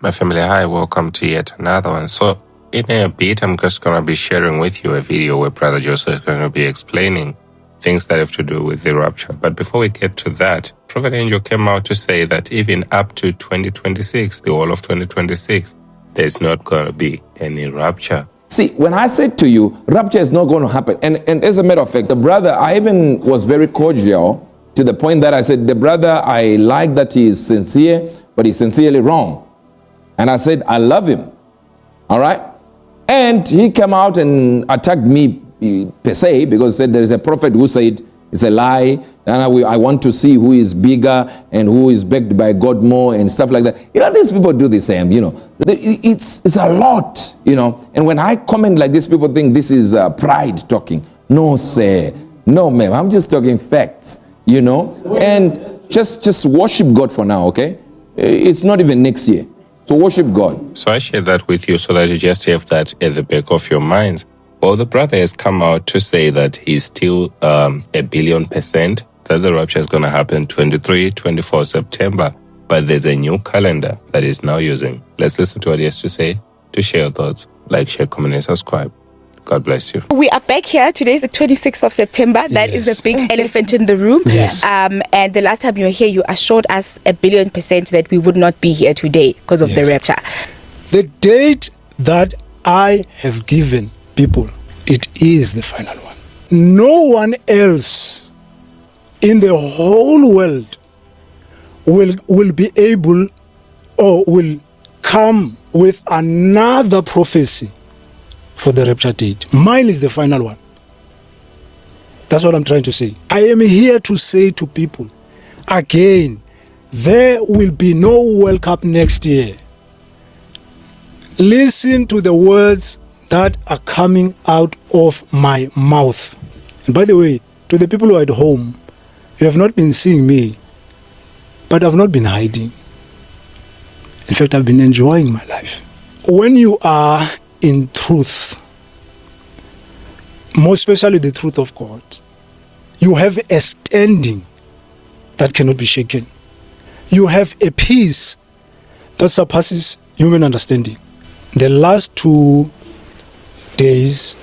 My family, hi, welcome to yet another one. So, in a bit, I'm just going to be sharing with you a video where Brother Joseph is going to be explaining things that have to do with the rapture. But before we get to that, Prophet Angel came out to say that even up to 2026, the whole of 2026, there's not going to be any rapture. See, when I said to you, rapture is not going to happen, and as a matter of fact, the brother, I even was very cordial to the point that I said, the brother, I like that he is sincere, but he's sincerely wrong. And I said, I love him. All right? And he came out and attacked me per se, because he said there is a prophet who said it's a lie, and I want to see who is bigger and who is backed by God more and stuff like that. You know, these people do the same, you know. It's a lot, you know. And when I comment like this, people think this is pride talking. No, sir. No, ma'am. I'm just talking facts, you know. And just worship God for now, okay? It's not even next year. So worship God. So I share that with you so that you just have that at the back of your minds. Well, the brother has come out to say that he's still 1,000,000,000% that the rapture is going to happen 23, 24 September. But there's a new calendar that he's now using. Let's listen to what he has to say. To share your thoughts, like, share, comment, and subscribe. God bless you. We are back here. Today is the 26th of September. That is the big elephant in the room. Yes. And the last time you were here, you assured us 1,000,000,000% that we would not be here today because of the rapture. The date that I have given people, it is the final one. No one else in the whole world will be able or will come with another prophecy for the rapture date. Mine is the final one. That's what I'm trying to say. I am here to say to people, again, there will be no World Cup next year. Listen to the words that are coming out of my mouth. And by the way, to the people who are at home, you have not been seeing me, but I've not been hiding. In fact, I've been enjoying my life. When you are in truth, more especially the truth of God, you have a standing that cannot be shaken. You have a peace that surpasses human understanding. The last 2 days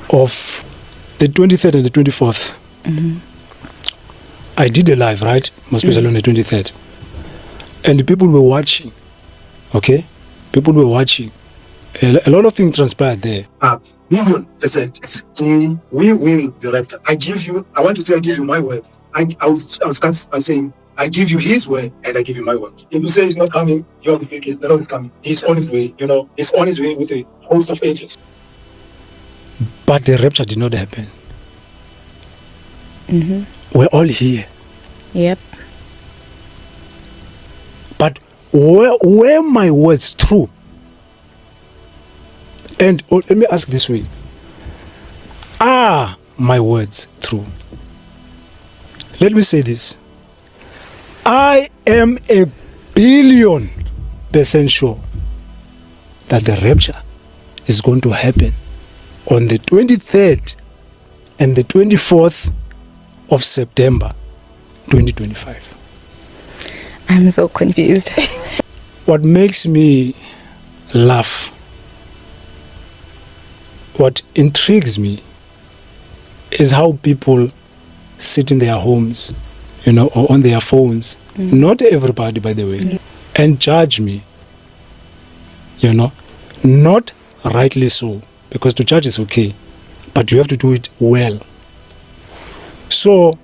of the 23rd and the 24th, I did a live, right? More especially on the 23rd. And the people were watching, okay? People were watching. A lot of things transpired there. 1,000,000%. We will be raptured. I want to say I give you my word. I'll start by saying, I give you his word and I give you my word. If you say he's not coming, you're mistaken. The Lord is coming. He's on his way, you know. He's on his way with a host of angels. But the rapture did not happen. We're all here. Yep. But were my words true? And let me ask this way. Are my words true? Let me say this. I am 1,000,000,000% sure that the rapture is going to happen on the 23rd and the 24th of September 2025. I'm so confused. What makes me laugh, what intrigues me, is how people sit in their homes, you know, or on their phones, not everybody, by the way, and judge me, you know, not rightly so, because to judge is okay, but you have to do it well. So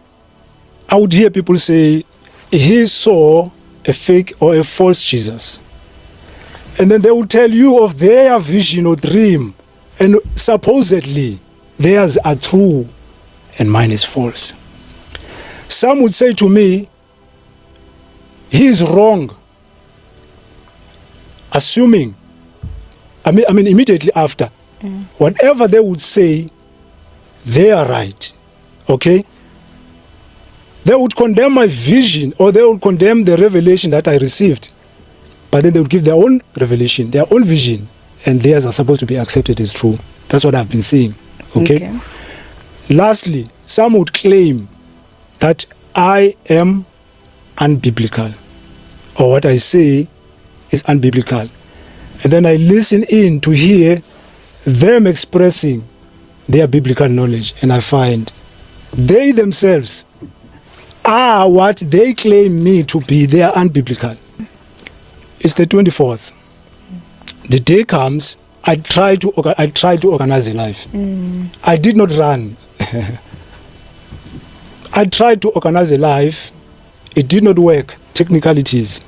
I would hear people say, he saw a fake or a false Jesus. And then they will tell you of their vision or dream, and supposedly theirs are true and mine is false. Some would say to me, he is wrong, assuming, I mean immediately after, whatever they would say, they are right, okay? They would condemn my vision, or they would condemn the revelation that I received, but then they would give their own revelation, their own vision, and theirs are supposed to be accepted as true. That's what I've been seeing, okay? Lastly, some would claim that I am unbiblical, or what I say is unbiblical. And then I listen in to hear them expressing their biblical knowledge, and I find they themselves are what they claim me to be. They are unbiblical. It's the 24th. The day comes, I try to organize a life. I did not run. I tried to organize a life. It did not work. Technicalities.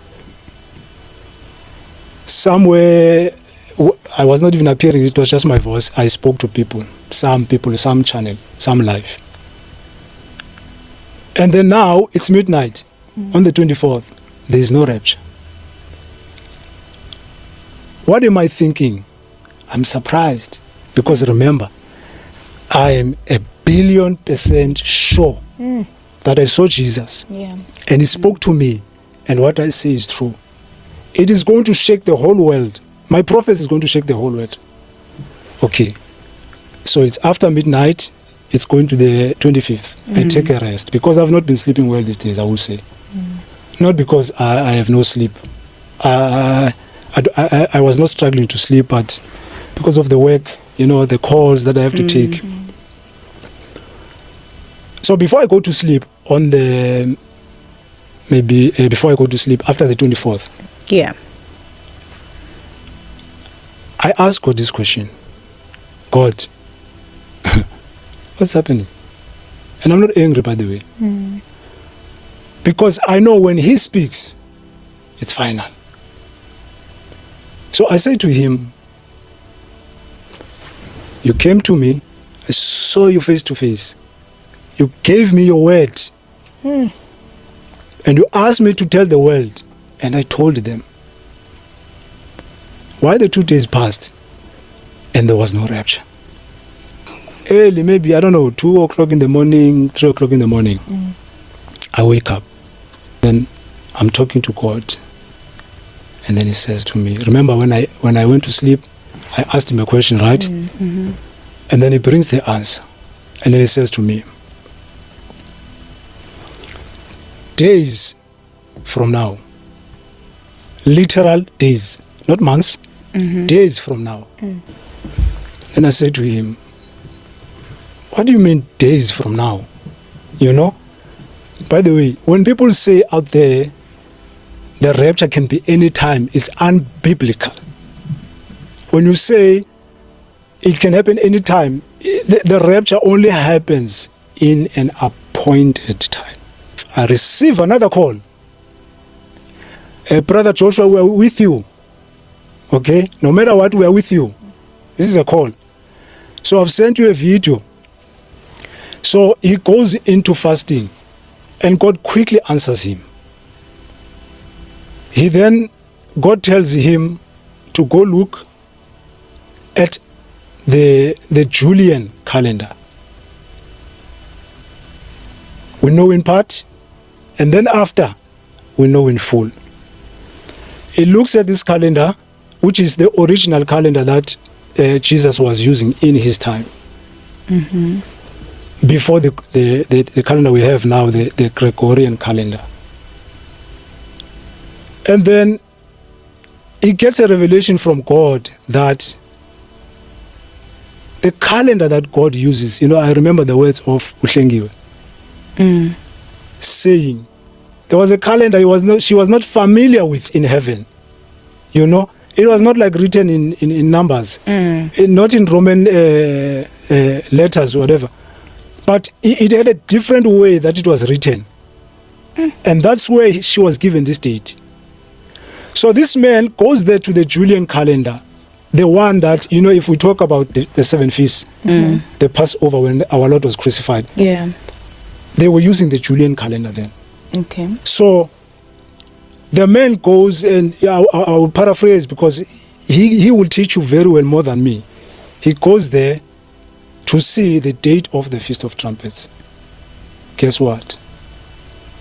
Somewhere, I was not even appearing. It was just my voice. I spoke to people, some channel, some live. And then now, it's midnight. On the 24th, there is no rapture. What am I thinking? I'm surprised. Because remember, I am 1,000,000,000% sure that I saw Jesus. Yeah. And he spoke to me. And what I say is true. It is going to shake the whole world. My prophecy is going to shake the whole world. Okay. So it's after midnight. It's going to the 25th. I take a rest. Because I've not been sleeping well these days, I will say. Not because I have no sleep. I was not struggling to sleep, but because of the work, the calls that I have to take. So before I go to sleep before I go to sleep after the 24th, Yeah. I ask God this question. God, what's happening? And I'm not angry, by the way. Because I know when he speaks, it's final. So I say to him, you came to me, I saw you face to face. You gave me your word. And you asked me to tell the world. And I told them. Why the 2 days passed and there was no rapture? Early, maybe, 2 o'clock in the morning, 3 o'clock in the morning. I wake up. Then I'm talking to God. And then he says to me, remember when I went to sleep, I asked him a question, right? And then he brings the answer. And then he says to me, days from now, literal days, not months, days from now. Then I said to him, what do you mean days from now? By the way, when people say out there, the rapture can be any time, it's unbiblical. When you say it can happen any time, the rapture only happens in an appointed time. I receive another call. Brother Joshua, we are with you. Okay? No matter what, we are with you. This is a call. So I've sent you a video. So he goes into fasting and God quickly answers him. God tells him to go look at the Julian calendar. We know in part, and then after, we know in full. He looks at this calendar, which is the original calendar that Jesus was using in his time. Before the calendar we have now, the Gregorian calendar. And then he gets a revelation from God that the calendar that God uses, I remember the words of Uhlengiwe saying, there was a calendar she was not familiar with in heaven. It was not like written in numbers, not in Roman letters or whatever. But it had a different way that it was written. And that's where she was given this date. So this man goes there to the Julian calendar, the one that, if we talk about the 7 feasts, the Passover when our Lord was crucified, they were using the Julian calendar then. Okay. So the man goes, and I will paraphrase because he will teach you very well more than me. He goes there to see the date of the Feast of Trumpets. Guess what?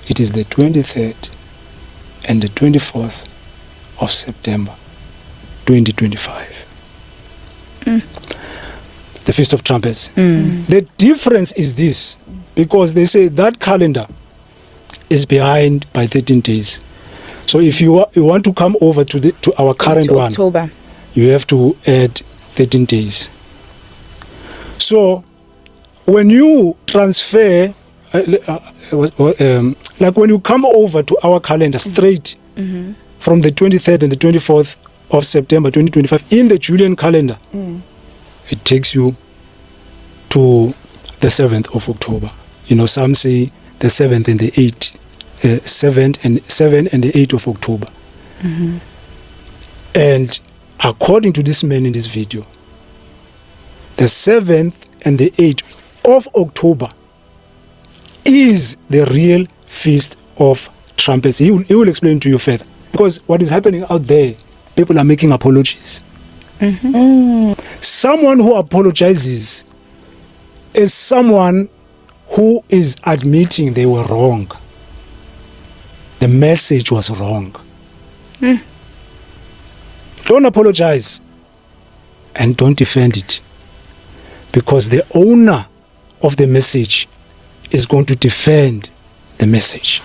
It is the 23rd and the 24th of September 2025. The Feast of Trumpets. The difference is this, because they say that calendar is behind by 13 days. So if you want to come over to our current To one, October. you have to add 13 days. So when you transfer, like when you come over to our calendar straight from the 23rd and the 24th of September 2025 in the Julian calendar, it takes you to the 7th of October. You know, some say the 7th and the 8th, 7th and 7 and the 8th of October. And according to this man in this video, the 7th and the 8th of October is the real Feast of Trumpets. He will explain to you further. Because what is happening out there, people are making apologies. Someone who apologizes is someone who is admitting they were wrong. The message was wrong. Don't apologize and don't defend it, because the owner of the message is going to defend the message.